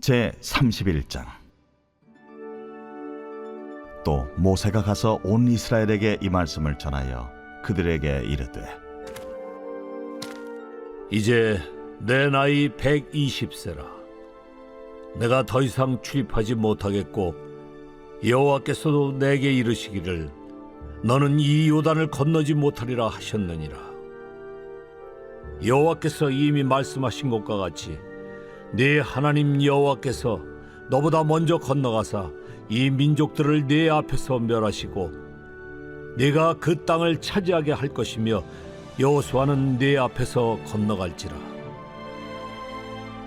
제 31장. 또 모세가 가서 온 이스라엘에게 이 말씀을 전하여 그들에게 이르되, 이제 내 나이 120세라. 내가 더 이상 출입하지 못하겠고, 여호와께서도 내게 이르시기를 너는 이 요단을 건너지 못하리라 하셨느니라. 여호와께서 이미 말씀하신 것과 같이 네 하나님 여호와께서 너보다 먼저 건너가사 이 민족들을 네 앞에서 멸하시고 네가 그 땅을 차지하게 할 것이며, 여호수아는 네 앞에서 건너갈지라.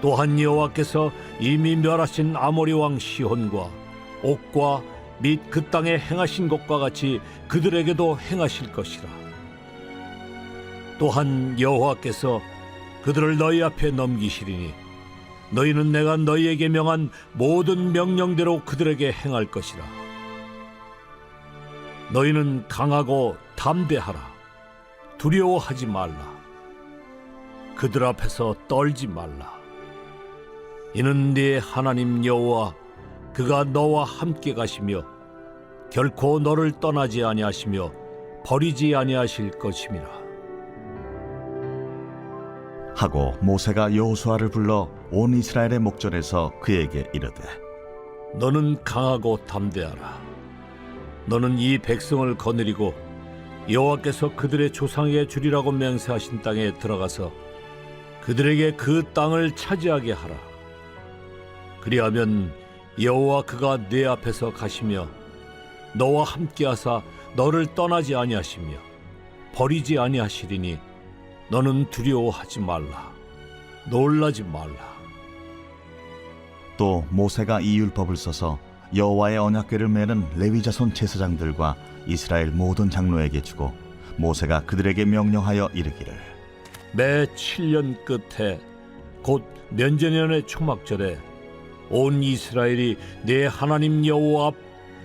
또한 여호와께서 이미 멸하신 아모리 왕 시혼과 옥과 및 그 땅에 행하신 것과 같이 그들에게도 행하실 것이라. 또한 여호와께서 그들을 너희 앞에 넘기시리니 너희는 내가 너희에게 명한 모든 명령대로 그들에게 행할 것이라. 너희는 강하고 담대하라. 두려워하지 말라. 그들 앞에서 떨지 말라. 이는 네 하나님 여호와 그가 너와 함께 가시며 결코 너를 떠나지 아니하시며 버리지 아니하실 것임이라. 하고 모세가 여호수아를 불러 온 이스라엘의 목전에서 그에게 이르되, 너는 강하고 담대하라. 너는 이 백성을 거느리고 여호와께서 그들의 조상에게 주리라고 맹세하신 땅에 들어가서 그들에게 그 땅을 차지하게 하라. 그리하면 여호와 그가 네 앞에서 가시며 너와 함께하사 너를 떠나지 아니하시며 버리지 아니하시리니 너는 두려워하지 말라. 놀라지 말라. 또 모세가 이 율법을 써서 여호와의 언약궤를 매는 레위 자손 제사장들과 이스라엘 모든 장로에게 주고, 모세가 그들에게 명령하여 이르기를, 매 7년 끝에 곧 면제년의 초막절에 온 이스라엘이 내 하나님 여호와 앞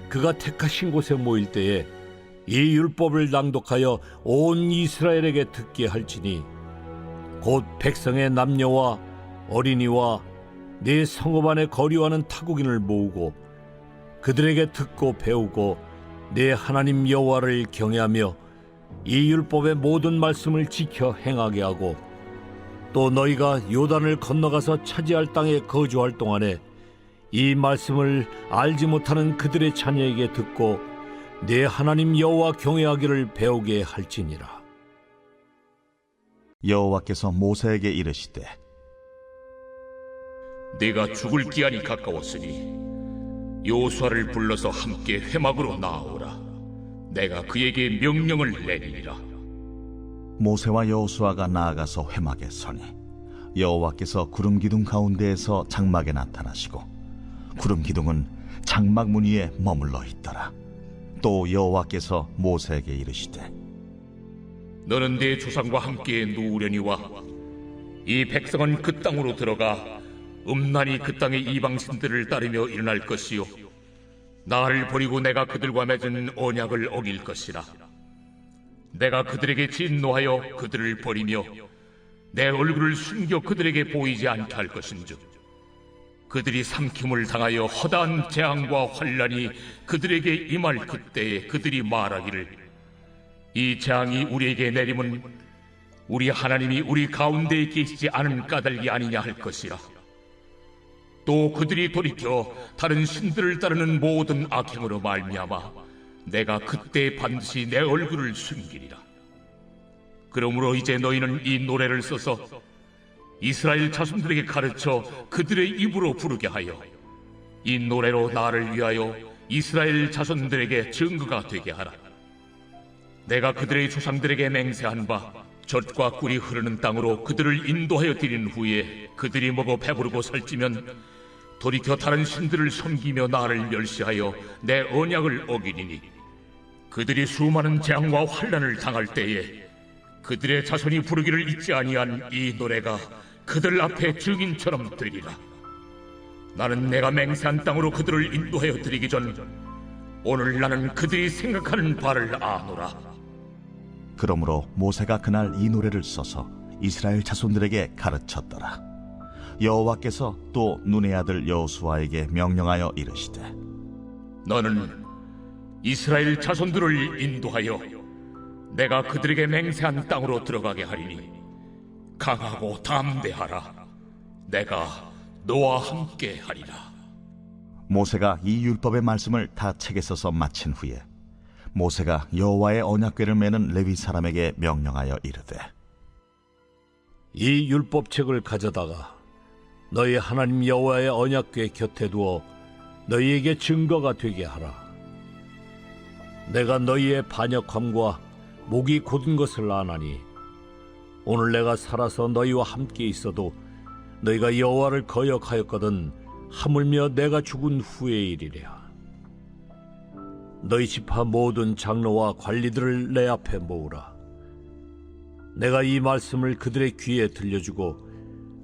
그가 택하신 곳에 모일 때에 이 율법을 낭독하여 온 이스라엘에게 듣게 할지니, 곧 백성의 남녀와 어린이와 네 성읍 안에 거류하는 타국인을 모으고 그들에게 듣고 배우고 내 하나님 여호와를 경외하며 이 율법의 모든 말씀을 지켜 행하게 하고, 또 너희가 요단을 건너가서 차지할 땅에 거주할 동안에 이 말씀을 알지 못하는 그들의 자녀에게 듣고 내 하나님 여호와 경외하기를 배우게 할지니라. 여호와께서 모세에게 이르시되, 네가 죽을 기한이 가까웠으니 여호수아를 불러서 함께 회막으로 나아오라. 내가 그에게 명령을 내리리라. 모세와 여호수아가 나아가서 회막에 서니 여호와께서 구름 기둥 가운데에서 장막에 나타나시고 구름 기둥은 장막 문 위에 머물러 있더라. 또 여호와께서 모세에게 이르시되, 너는 네 조상과 함께 누우려니와 이 백성은 그 땅으로 들어가 음란히 그 땅의 이방신들을 따르며 일어날 것이요, 나를 버리고 내가 그들과 맺은 언약을 어길 것이라. 내가 그들에게 진노하여 그들을 버리며 내 얼굴을 숨겨 그들에게 보이지 않게 할 것인즉, 그들이 삼킴을 당하여 허다한 재앙과 환난이 그들에게 임할 그때에 그들이 말하기를, 이 재앙이 우리에게 내림은 우리 하나님이 우리 가운데에 계시지 않은 까닭이 아니냐 할 것이라. 또 그들이 돌이켜 다른 신들을 따르는 모든 악행으로 말미암아 내가 그때 반드시 내 얼굴을 숨기리라. 그러므로 이제 너희는 이 노래를 써서 이스라엘 자손들에게 가르쳐 그들의 입으로 부르게 하여 이 노래로 나를 위하여 이스라엘 자손들에게 증거가 되게 하라. 내가 그들의 조상들에게 맹세한 바 젖과 꿀이 흐르는 땅으로 그들을 인도하여 드린 후에 그들이 먹어 배부르고 살찌면 돌이켜 다른 신들을 섬기며 나를 멸시하여 내 언약을 어기리니, 그들이 수많은 재앙과 환난을 당할 때에 그들의 자손이 부르기를 잊지 아니한 이 노래가 그들 앞에 증인처럼 되리라. 나는 내가 맹세한 땅으로 그들을 인도하여 드리기 전 오늘 나는 그들이 생각하는 바를 아노라. 그러므로 모세가 그날 이 노래를 써서 이스라엘 자손들에게 가르쳤더라. 여호와께서 또 눈의 아들 여호수아에게 명령하여 이르시되 너는 이스라엘 자손들을 인도하여 내가 그들에게 맹세한 땅으로 들어가게 하리니 강하고 담대하라. 내가 너와 함께 하리라. 모세가 이 율법의 말씀을 다 책에 써서 마친 후에 모세가 여호와의 언약궤를 메는 레위 사람에게 명령하여 이르되 이 율법책을 가져다가 너희 하나님 여호와의 언약궤 곁에 두어 너희에게 증거가 되게 하라. 내가 너희의 반역함과 목이 곧은 것을 아나니 오늘 내가 살아서 너희와 함께 있어도 너희가 여호와를 거역하였거든 하물며 내가 죽은 후의 일이랴. 너희 지파 모든 장로와 관리들을 내 앞에 모으라. 내가 이 말씀을 그들의 귀에 들려주고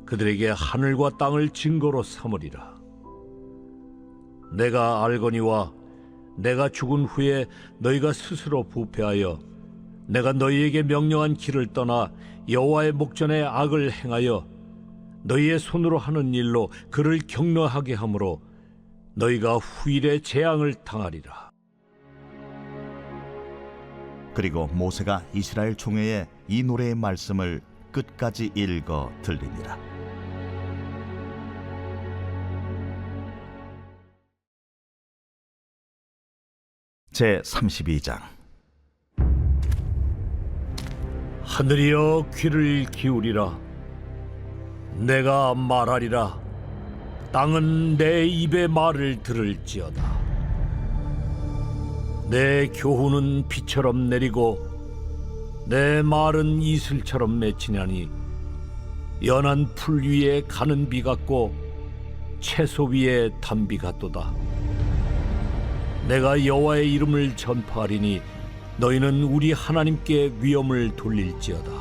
그들에게 하늘과 땅을 증거로 삼으리라. 내가 알거니와 내가 죽은 후에 너희가 스스로 부패하여 내가 너희에게 명령한 길을 떠나 여호와의 목전에 악을 행하여 너희의 손으로 하는 일로 그를 격노하게 하므로 너희가 후일에 재앙을 당하리라. 그리고 모세가 이스라엘 총회에 이 노래의 말씀을 끝까지 읽어 들리니라. 제 32장. 하늘이여 귀를 기울이라. 내가 말하리라. 땅은 내 입의 말을 들을지어다. 내 교훈은 비처럼 내리고 내 말은 이슬처럼 맺히냐니 연한 풀 위에 가는 비 같고 채소 위에 단비 같도다. 내가 여호와의 이름을 전파하리니 너희는 우리 하나님께 위엄을 돌릴지어다.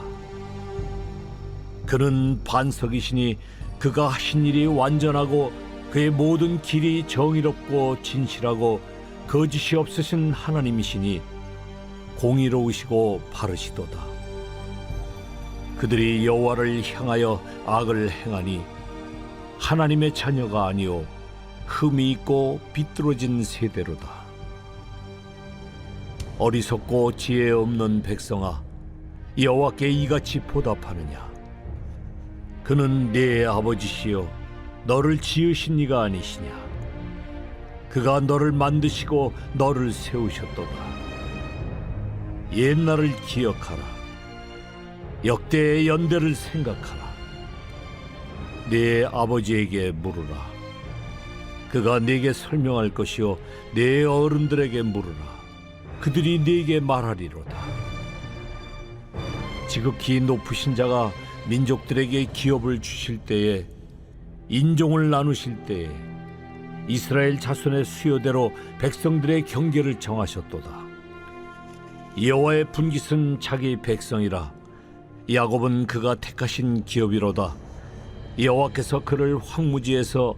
그는 반석이시니 그가 하신 일이 완전하고 그의 모든 길이 정의롭고 진실하고 거짓이 없으신 하나님이시니 공의로우시고 바르시도다. 그들이 여호와를 향하여 악을 행하니 하나님의 자녀가 아니요 흠이 있고 비뚤어진 세대로다. 어리석고 지혜 없는 백성아, 여호와께 이같이 보답하느냐? 그는 네 아버지시요 너를 지으신 이가 아니시냐? 그가 너를 만드시고 너를 세우셨도다. 옛날을 기억하라. 역대의 연대를 생각하라. 네 아버지에게 물으라. 그가 네게 설명할 것이요 네 어른들에게 물으라. 그들이 네게 말하리로다. 지극히 높으신 자가 민족들에게 기업을 주실 때에 인종을 나누실 때에 이스라엘 자손의 수요대로 백성들의 경계를 정하셨도다. 여호와의 분깃은 자기 백성이라. 야곱은 그가 택하신 기업이로다. 여호와께서 그를 황무지에서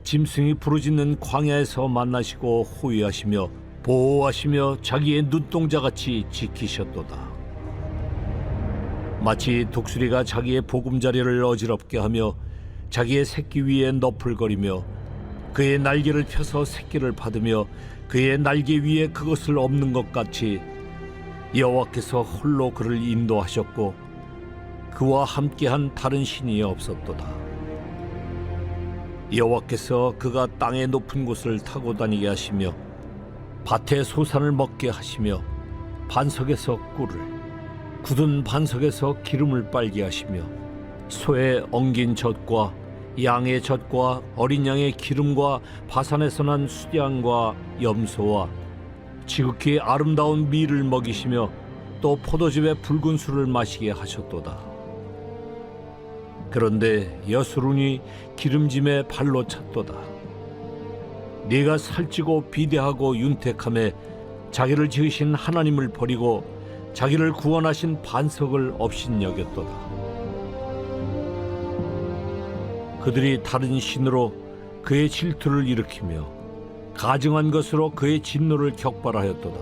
짐승이 부르짖는 광야에서 만나시고 호위하시며 보호하시며 자기의 눈동자같이 지키셨도다. 마치 독수리가 자기의 보금자리를 어지럽게 하며 자기의 새끼 위에 너풀거리며 그의 날개를 펴서 새끼를 받으며 그의 날개 위에 그것을 엎는 것 같이 여호와께서 홀로 그를 인도하셨고 그와 함께한 다른 신이 없었도다. 여호와께서 그가 땅의 높은 곳을 타고 다니게 하시며 밭의 소산을 먹게 하시며 반석에서 꿀을 굳은 반석에서 기름을 빨게 하시며 소의 엉긴 젖과 양의 젖과 어린 양의 기름과 바산에서 난 수량과 염소와 지극히 아름다운 밀을 먹이시며 또 포도즙의 붉은 술을 마시게 하셨도다. 그런데 여수론이 기름짐에 발로 찼도다. 네가 살찌고 비대하고 윤택함에 자기를 지으신 하나님을 버리고 자기를 구원하신 반석을 업신여겼도다. 그들이 다른 신으로 그의 질투를 일으키며 가증한 것으로 그의 진노를 격발하였도다.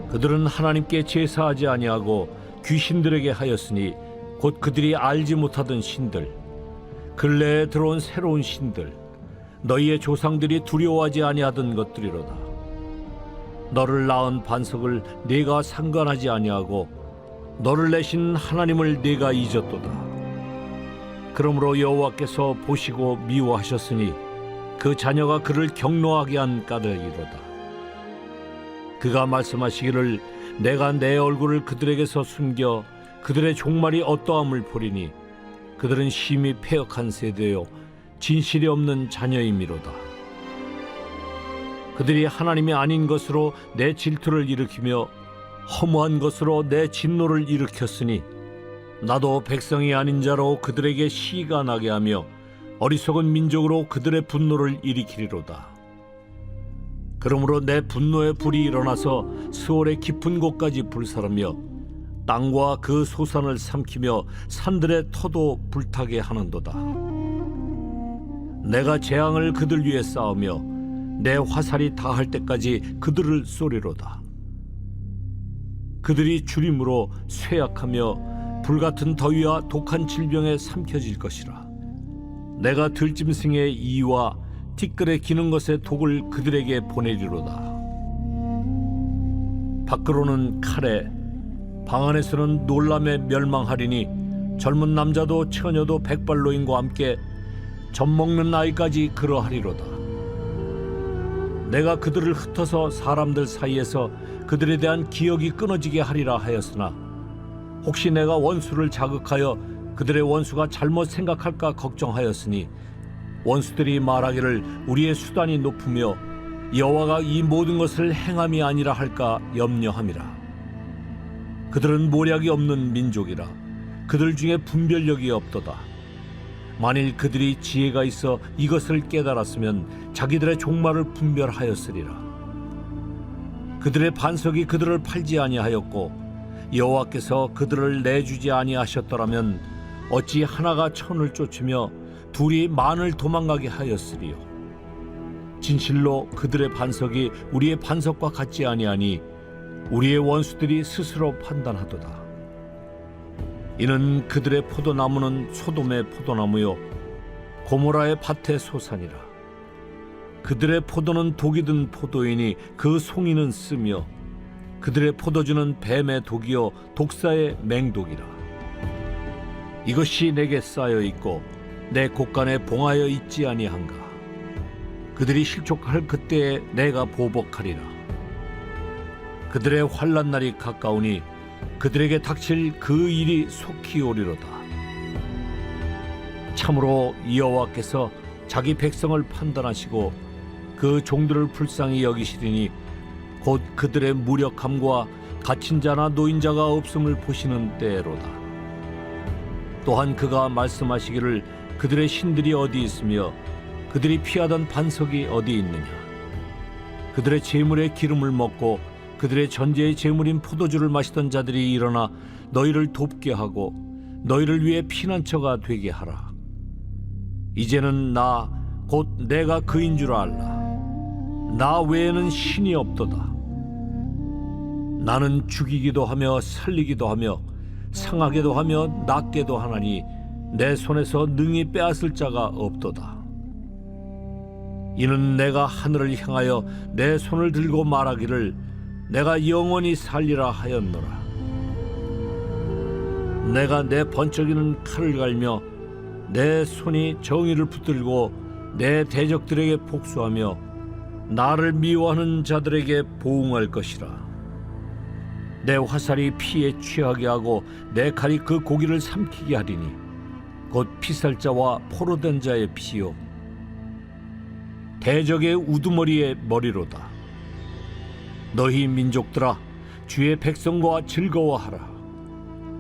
그들은 하나님께 제사하지 아니하고 귀신들에게 하였으니 곧 그들이 알지 못하던 신들 근래에 들어온 새로운 신들, 너희의 조상들이 두려워하지 아니하던 것들이로다. 너를 낳은 반석을 네가 상관하지 아니하고 너를 내신 하나님을 네가 잊었도다. 그러므로 여호와께서 보시고 미워하셨으니 그 자녀가 그를 경노하게 한 까닭이로다. 그가 말씀하시기를 내가 내 얼굴을 그들에게서 숨겨 그들의 종말이 어떠함을 보리니 그들은 심히 패역한 세대요 진실이 없는 자녀임이로다. 그들이 하나님이 아닌 것으로 내 질투를 일으키며 허무한 것으로 내 진노를 일으켰으니 나도 백성이 아닌 자로 그들에게 시가 나게 하며 어리석은 민족으로 그들의 분노를 일으키리로다. 그러므로 내 분노의 불이 일어나서 스올의 깊은 곳까지 불사르며 땅과 그 소산을 삼키며 산들의 터도 불타게 하는도다. 내가 재앙을 그들 위에 쌓으며 내 화살이 다할 때까지 그들을 쏘리로다. 그들이 주림으로 쇠약하며 불같은 더위와 독한 질병에 삼켜질 것이라. 내가 들짐승의 이와 티끌에 기는 것의 독을 그들에게 보내리로다. 밖으로는 칼에, 방 안에서는 놀람에 멸망하리니 젊은 남자도 처녀도 백발노인과 함께 젖먹는 나이까지 그러하리로다. 내가 그들을 흩어서 사람들 사이에서 그들에 대한 기억이 끊어지게 하리라 하였으나 혹시 내가 원수를 자극하여 그들의 원수가 잘못 생각할까 걱정하였으니 원수들이 말하기를 우리의 수단이 높으며 여호와가 이 모든 것을 행함이 아니라 할까 염려함이라. 그들은 모략이 없는 민족이라. 그들 중에 분별력이 없도다. 만일 그들이 지혜가 있어 이것을 깨달았으면 자기들의 종말을 분별하였으리라. 그들의 반석이 그들을 팔지 아니하였고 여호와께서 그들을 내주지 아니하셨더라면 어찌 하나가 천을 쫓으며 둘이 만을 도망가게 하였으리요. 진실로 그들의 반석이 우리의 반석과 같지 아니하니 우리의 원수들이 스스로 판단하도다. 이는 그들의 포도나무는 소돔의 포도나무요 고모라의 밭의 소산이라. 그들의 포도는 독이 든 포도이니 그 송이는 쓰며 그들의 포도주는 뱀의 독이요 독사의 맹독이라. 이것이 내게 쌓여 있고 내 곳간에 봉하여 있지 아니한가. 그들이 실족할 그때에 내가 보복하리라. 그들의 환난 날이 가까우니 그들에게 닥칠 그 일이 속히 오리로다. 참으로 여호와께서 자기 백성을 판단하시고 그 종들을 불쌍히 여기시리니 곧 그들의 무력함과 갇힌 자나 노인자가 없음을 보시는 때로다. 또한 그가 말씀하시기를 그들의 신들이 어디 있으며 그들이 피하던 반석이 어디 있느냐. 그들의 재물의 기름을 먹고 그들의 전제의 재물인 포도주를 마시던 자들이 일어나 너희를 돕게 하고 너희를 위해 피난처가 되게 하라. 이제는 나 곧 내가 그인 줄 알라. 나 외에는 신이 없도다. 나는 죽이기도 하며 살리기도 하며 상하게도 하며 낫게도 하나니 내 손에서 능히 빼앗을 자가 없도다. 이는 내가 하늘을 향하여 내 손을 들고 말하기를 내가 영원히 살리라 하였노라. 내가 내 번쩍이는 칼을 갈며 내 손이 정의를 붙들고 내 대적들에게 복수하며 나를 미워하는 자들에게 보응할 것이라. 내 화살이 피에 취하게 하고 내 칼이 그 고기를 삼키게 하리니 곧 피살자와 포로된 자의 피요 대적의 우두머리의 머리로다. 너희 민족들아 주의 백성과 즐거워하라.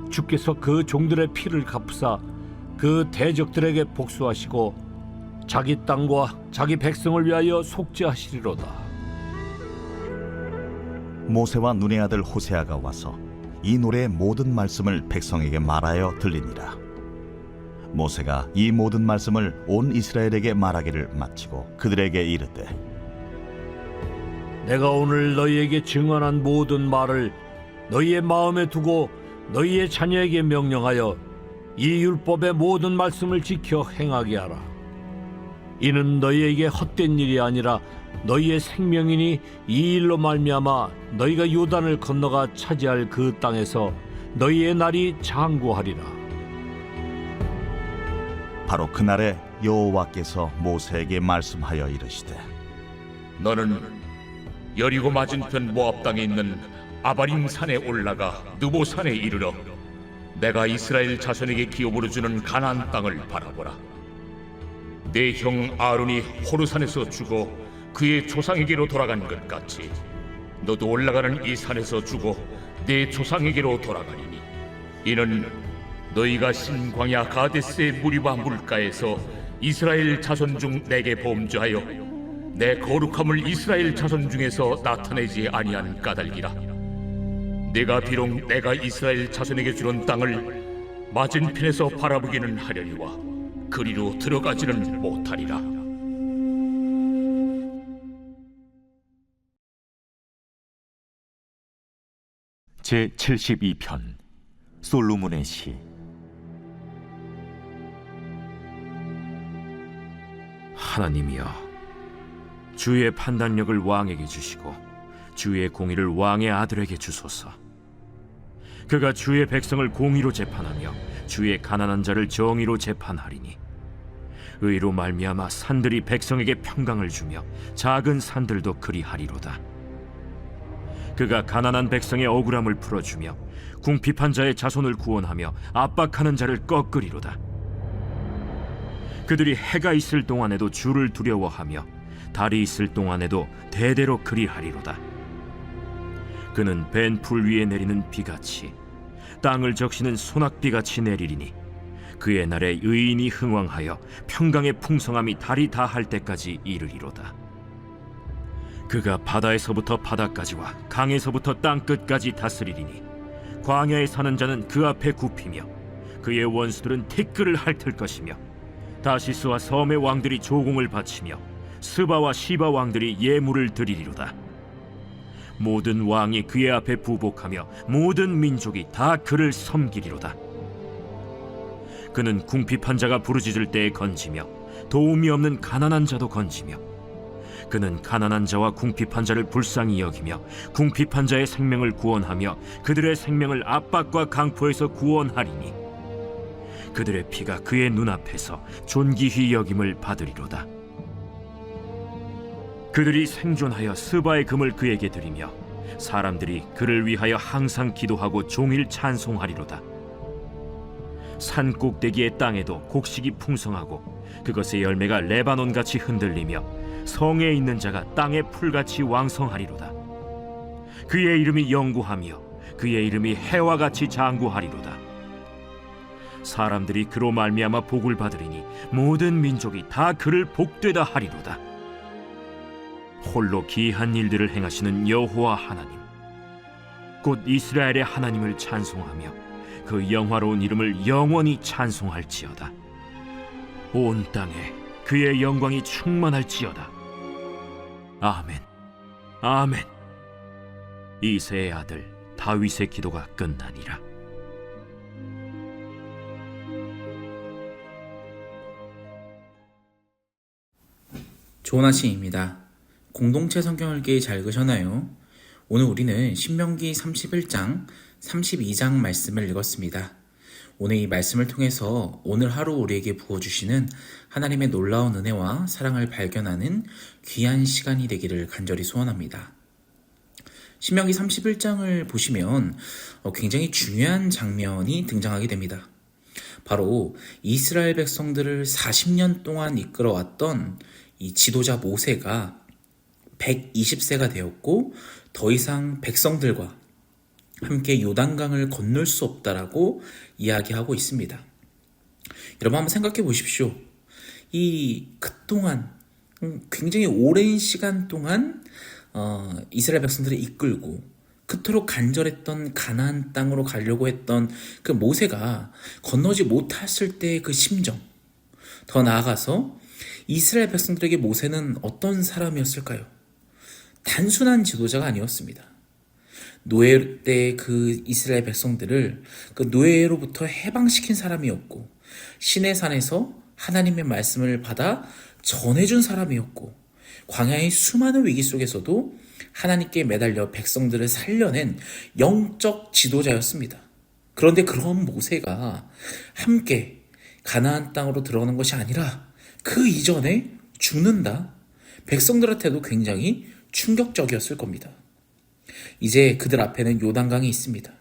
주께서 그 종들의 피를 갚으사 그 대적들에게 복수하시고 자기 땅과 자기 백성을 위하여 속죄하시리로다. 모세와 눈의 아들 호세아가 와서 이 노래의 모든 말씀을 백성에게 말하여 들리니라. 모세가 이 모든 말씀을 온 이스라엘에게 말하기를 마치고 그들에게 이르되 내가 오늘 너희에게 증언한 모든 말을 너희의 마음에 두고 너희의 자녀에게 명령하여 이 율법의 모든 말씀을 지켜 행하게 하라. 이는 너희에게 헛된 일이 아니라 너희의 생명이니 이 일로 말미암아 너희가 요단을 건너가 차지할 그 땅에서 너희의 날이 장구하리라. 바로 그날에 여호와께서 모세에게 말씀하여 이르시되 너는 여리고 맞은편 모압 땅에 있는 아바림 산에 올라가 느보 산에 이르러 내가 이스라엘 자손에게 기업으로 주는 가나안 땅을 바라보라. 내 형 아론이 호르산에서 죽어 그의 조상에게로 돌아간 것 같이 너도 올라가는 이 산에서 죽어 내 조상에게로 돌아가리니 이는 너희가 신광야 가데스의 무리바 물가에서 이스라엘 자손 중 내게 범죄하여 내 거룩함을 이스라엘 자손 중에서 나타내지 아니한 까닭이라. 내가 비록 내가 이스라엘 자손에게 주는 땅을 맞은편에서 바라보기는 하려니와 그리로 들어가지는 못하리라. 제72편 솔로몬의 시. 하나님이여, 주의 판단력을 왕에게 주시고 주의 공의를 왕의 아들에게 주소서. 그가 주의 백성을 공의로 재판하며 주의 가난한 자를 정의로 재판하리니 의로 말미암아 산들이 백성에게 평강을 주며 작은 산들도 그리하리로다. 그가 가난한 백성의 억울함을 풀어주며 궁핍한 자의 자손을 구원하며 압박하는 자를 꺾으리로다. 그들이 해가 있을 동안에도 주를 두려워하며 달이 있을 동안에도 대대로 그리하리로다. 그는 벤 풀 위에 내리는 비같이 땅을 적시는 소낙비같이 내리리니 그의 날에 의인이 흥왕하여 평강의 풍성함이 달이 다할 때까지 이르리로다. 그가 바다에서부터 바다까지와 강에서부터 땅끝까지 다스리리니 광야에 사는 자는 그 앞에 굽히며 그의 원수들은 티끌을 핥을 것이며 다시스와 섬의 왕들이 조공을 바치며 스바와 시바 왕들이 예물을 드리리로다. 모든 왕이 그의 앞에 부복하며 모든 민족이 다 그를 섬기리로다. 그는 궁핍한 자가 부르짖을 때에 건지며 도움이 없는 가난한 자도 건지며 그는 가난한 자와 궁핍한 자를 불쌍히 여기며 궁핍한 자의 생명을 구원하며 그들의 생명을 압박과 강포에서 구원하리니 그들의 피가 그의 눈앞에서 존귀히 여김을 받으리로다. 그들이 생존하여 스바의 금을 그에게 드리며 사람들이 그를 위하여 항상 기도하고 종일 찬송하리로다. 산 꼭대기의 땅에도 곡식이 풍성하고 그것의 열매가 레바논같이 흔들리며 성에 있는 자가 땅의 풀같이 왕성하리로다. 그의 이름이 영구하며 그의 이름이 해와 같이 장구하리로다. 사람들이 그로 말미암아 복을 받으리니 모든 민족이 다 그를 복되다 하리로다. 홀로 기이한 일들을 행하시는 여호와 하나님, 곧 이스라엘의 하나님을 찬송하며 그 영화로운 이름을 영원히 찬송할지어다. 온 땅에 그의 영광이 충만할지어다. 아멘, 아멘. 이새의 아들 다윗의 기도가 끝나니라. 좋은 아침입니다. 공동체 성경 읽기 잘 읽으셨나요? 오늘 우리는 신명기 31장, 32장 말씀을 읽었습니다. 오늘 이 말씀을 통해서 오늘 하루 우리에게 부어주시는 하나님의 놀라운 은혜와 사랑을 발견하는 귀한 시간이 되기를 간절히 소원합니다. 신명기 31장을 보시면 굉장히 중요한 장면이 등장하게 됩니다. 바로 이스라엘 백성들을 40년 동안 이끌어왔던 이 지도자 모세가 120세가 되었고 더 이상 백성들과 함께 요단강을 건널 수 없다라고 이야기하고 있습니다. 여러분 한번 생각해 보십시오. 이 그동안 굉장히 오랜 시간 동안 이스라엘 백성들을 이끌고 그토록 간절했던 가나안 땅으로 가려고 했던 그 모세가 건너지 못했을 때의 그 심정, 더 나아가서 이스라엘 백성들에게 모세는 어떤 사람이었을까요? 단순한 지도자가 아니었습니다. 노예 때 그 이스라엘 백성들을 그 노예로부터 해방시킨 사람이었고, 시내산에서 하나님의 말씀을 받아 전해준 사람이었고, 광야의 수많은 위기 속에서도 하나님께 매달려 백성들을 살려낸 영적 지도자였습니다. 그런데 그런 모세가 함께 가나안 땅으로 들어가는 것이 아니라 그 이전에 죽는다. 백성들한테도 굉장히 충격적이었을 겁니다. 이제 그들 앞에는 요단강이 있습니다.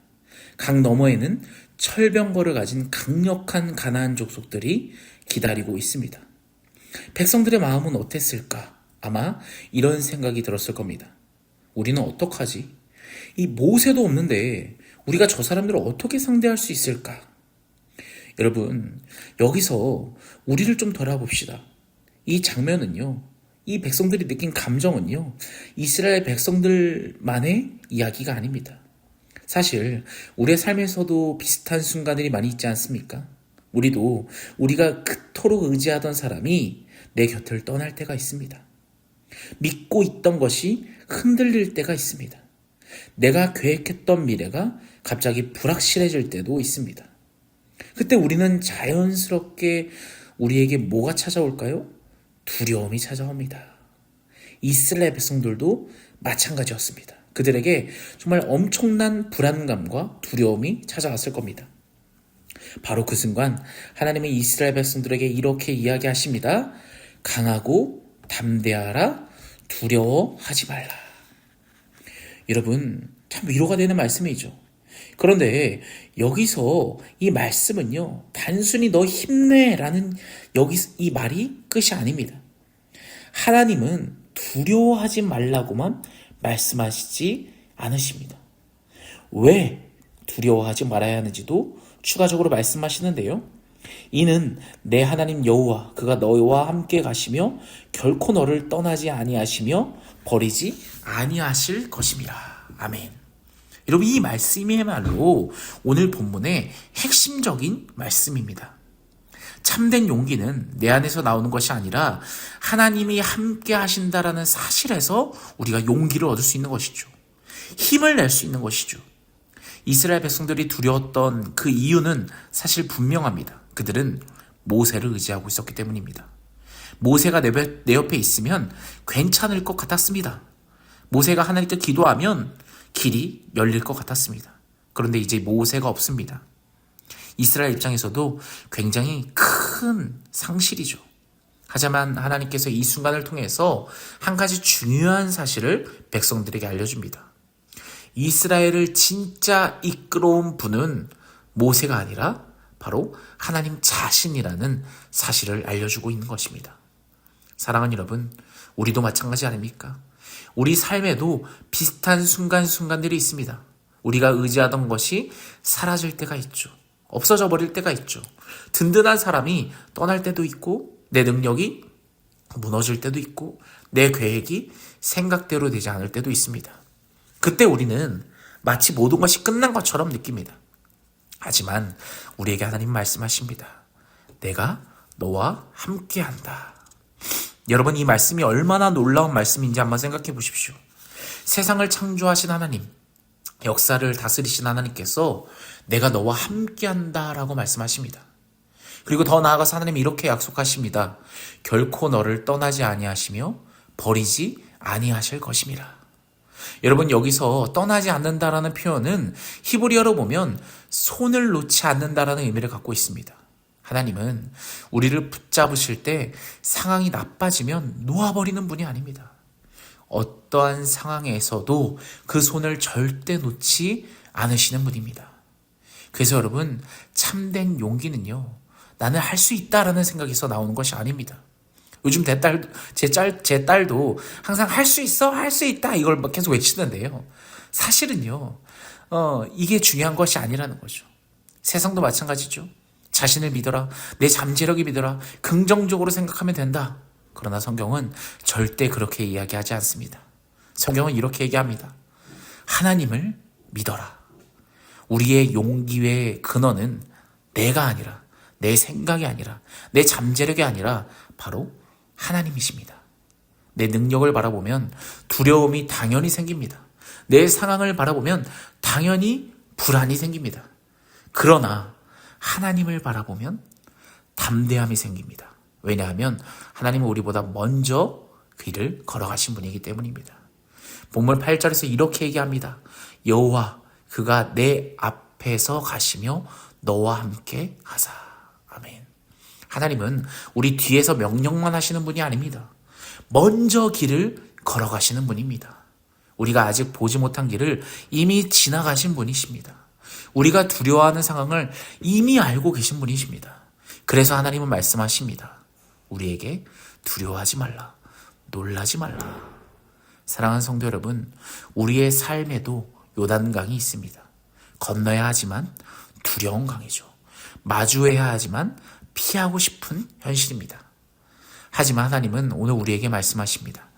강 너머에는 철병거를 가진 강력한 가나안 족속들이 기다리고 있습니다. 백성들의 마음은 어땠을까? 아마 이런 생각이 들었을 겁니다. 우리는 어떡하지? 이 모세도 없는데 우리가 저 사람들을 어떻게 상대할 수 있을까? 여러분, 여기서 우리를 좀 돌아봅시다. 이 장면은요, 이 백성들이 느낀 감정은요, 이스라엘 백성들만의 이야기가 아닙니다. 사실 우리의 삶에서도 비슷한 순간들이 많이 있지 않습니까? 우리도 우리가 그토록 의지하던 사람이 내 곁을 떠날 때가 있습니다. 믿고 있던 것이 흔들릴 때가 있습니다. 내가 계획했던 미래가 갑자기 불확실해질 때도 있습니다. 그때 우리는 자연스럽게 우리에게 뭐가 찾아올까요? 두려움이 찾아옵니다. 이스라엘 백성들도 마찬가지였습니다. 그들에게 정말 엄청난 불안감과 두려움이 찾아왔을 겁니다. 바로 그 순간 하나님은 이스라엘 백성들에게 이렇게 이야기하십니다. 강하고 담대하라, 두려워하지 말라. 여러분, 참 위로가 되는 말씀이죠. 그런데 여기서 이 말씀은요, 단순히 너 힘내라는 이 말이 끝이 아닙니다. 하나님은 두려워하지 말라고만 말씀하시지 않으십니다. 왜 두려워하지 말아야 하는지도 추가적으로 말씀하시는데요. 이는 내 하나님 여호와 그가 너와 함께 가시며 결코 너를 떠나지 아니하시며 버리지 아니하실 것임이라. 아멘. 여러분, 이 말씀이야말로 오늘 본문의 핵심적인 말씀입니다. 참된 용기는 내 안에서 나오는 것이 아니라 하나님이 함께 하신다라는 사실에서 우리가 용기를 얻을 수 있는 것이죠. 힘을 낼 수 있는 것이죠. 이스라엘 백성들이 두려웠던 그 이유는 사실 분명합니다. 그들은 모세를 의지하고 있었기 때문입니다. 모세가 내 옆에 있으면 괜찮을 것 같았습니다. 모세가 하나님께 기도하면 길이 열릴 것 같았습니다. 그런데 이제 모세가 없습니다. 이스라엘 입장에서도 굉장히 큰 상실이죠. 하지만 하나님께서 이 순간을 통해서 한 가지 중요한 사실을 백성들에게 알려줍니다. 이스라엘을 진짜 이끌어온 분은 모세가 아니라 바로 하나님 자신이라는 사실을 알려주고 있는 것입니다. 사랑하는 여러분, 우리도 마찬가지 아닙니까? 우리 삶에도 비슷한 순간들이 있습니다. 우리가 의지하던 것이 사라질 때가 있죠. 없어져 버릴 때가 있죠. 든든한 사람이 떠날 때도 있고, 내 능력이 무너질 때도 있고, 내 계획이 생각대로 되지 않을 때도 있습니다. 그때 우리는 마치 모든 것이 끝난 것처럼 느낍니다. 하지만 우리에게 하나님 말씀하십니다. 내가 너와 함께한다. 여러분, 이 말씀이 얼마나 놀라운 말씀인지 한번 생각해 보십시오. 세상을 창조하신 하나님, 역사를 다스리신 하나님께서 내가 너와 함께한다 라고 말씀하십니다. 그리고 더 나아가서 하나님이 이렇게 약속하십니다. 결코 너를 떠나지 아니하시며 버리지 아니하실 것임이라. 여러분, 여기서 떠나지 않는다라는 표현은 히브리어로 보면 손을 놓지 않는다라는 의미를 갖고 있습니다. 하나님은 우리를 붙잡으실 때 상황이 나빠지면 놓아버리는 분이 아닙니다. 어떠한 상황에서도 그 손을 절대 놓지 않으시는 분입니다. 그래서 여러분, 참된 용기는요, 나는 할 수 있다라는 생각에서 나오는 것이 아닙니다. 요즘 제 딸도 항상 할 수 있어, 할 수 있다 이걸 계속 외치는데요. 사실은요, 이게 중요한 것이 아니라는 거죠. 세상도 마찬가지죠. 자신을 믿어라, 내 잠재력이 믿어라, 긍정적으로 생각하면 된다. 그러나 성경은 절대 그렇게 이야기하지 않습니다. 성경은 이렇게 얘기합니다. 하나님을 믿어라. 우리의 용기의 근원은 내가 아니라, 내 생각이 아니라, 내 잠재력이 아니라 바로 하나님이십니다. 내 능력을 바라보면 두려움이 당연히 생깁니다. 내 상황을 바라보면 당연히 불안이 생깁니다. 그러나 하나님을 바라보면 담대함이 생깁니다. 왜냐하면 하나님은 우리보다 먼저 길을 걸어가신 분이기 때문입니다. 본문 8절에서 이렇게 얘기합니다. 여호와 그가 내 앞에서 가시며 너와 함께 하사. 아멘. 하나님은 우리 뒤에서 명령만 하시는 분이 아닙니다. 먼저 길을 걸어가시는 분입니다. 우리가 아직 보지 못한 길을 이미 지나가신 분이십니다. 우리가 두려워하는 상황을 이미 알고 계신 분이십니다. 그래서 하나님은 말씀하십니다. 우리에게 두려워하지 말라. 놀라지 말라. 사랑하는 성도 여러분, 우리의 삶에도 요단강이 있습니다. 건너야 하지만 두려운 강이죠. 마주해야 하지만 피하고 싶은 현실입니다. 하지만 하나님은 오늘 우리에게 말씀하십니다.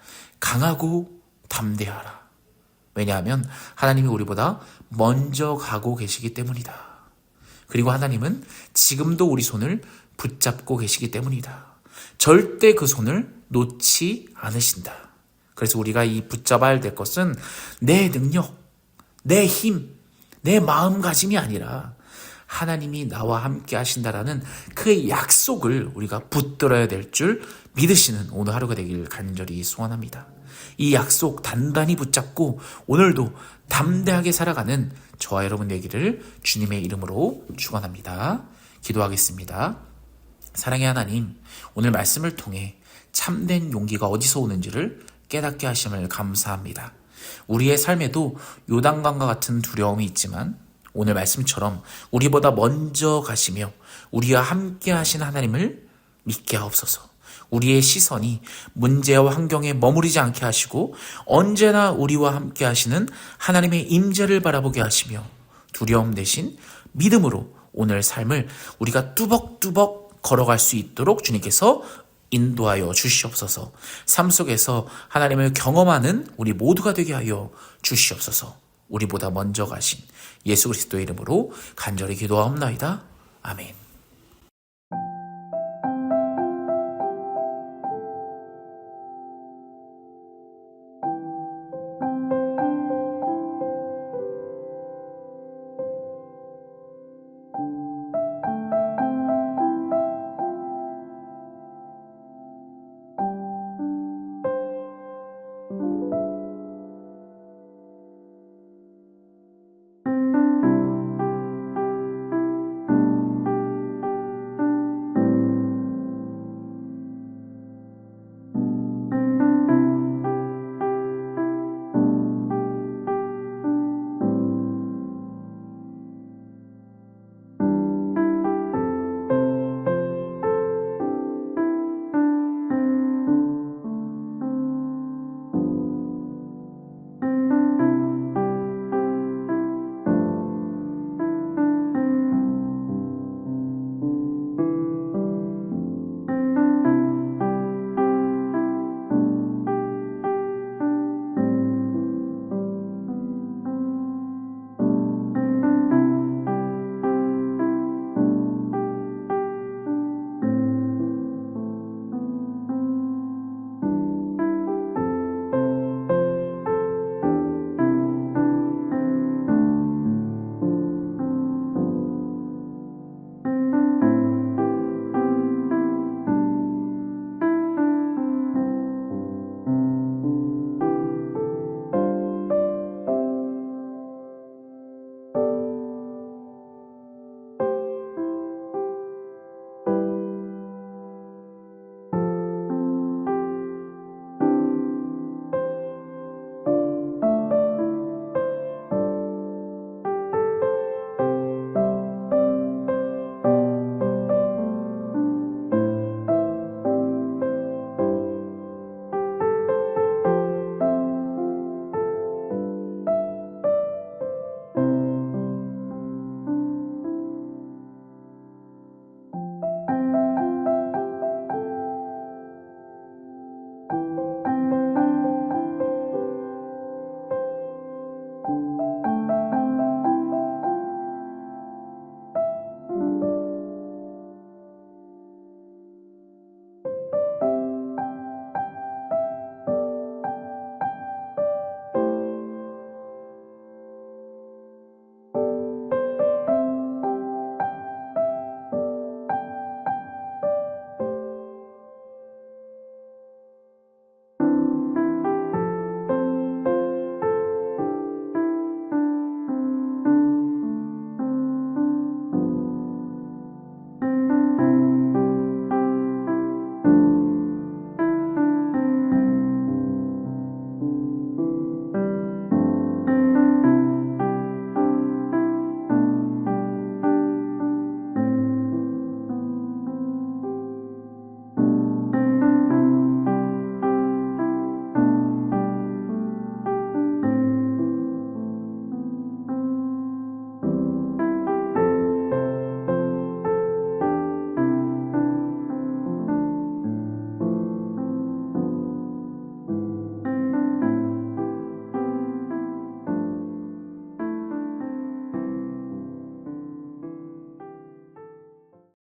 강하고 담대하라. 왜냐하면 하나님이 우리보다 먼저 가고 계시기 때문이다. 그리고 하나님은 지금도 우리 손을 붙잡고 계시기 때문이다. 절대 그 손을 놓지 않으신다. 그래서 우리가 이 붙잡아야 될 것은 내 능력, 내 힘, 내 마음가짐이 아니라 하나님이 나와 함께 하신다라는 그 약속을 우리가 붙들어야 될 줄 믿으시는 오늘 하루가 되길 간절히 소원합니다. 이 약속 단단히 붙잡고 오늘도 담대하게 살아가는 저와 여러분 되기를 주님의 이름으로 축원합니다. 기도하겠습니다. 사랑의 하나님, 오늘 말씀을 통해 참된 용기가 어디서 오는지를 깨닫게 하심을 감사합니다. 우리의 삶에도 요단강과 같은 두려움이 있지만 오늘 말씀처럼 우리보다 먼저 가시며 우리와 함께 하신 하나님을 믿게 하옵소서. 우리의 시선이 문제와 환경에 머무르지 않게 하시고 언제나 우리와 함께 하시는 하나님의 임재를 바라보게 하시며 두려움 대신 믿음으로 오늘 삶을 우리가 뚜벅뚜벅 걸어갈 수 있도록 주님께서 인도하여 주시옵소서. 삶 속에서 하나님을 경험하는 우리 모두가 되게 하여 주시옵소서. 우리보다 먼저 가신 예수 그리스도의 이름으로 간절히 기도하옵나이다. 아멘.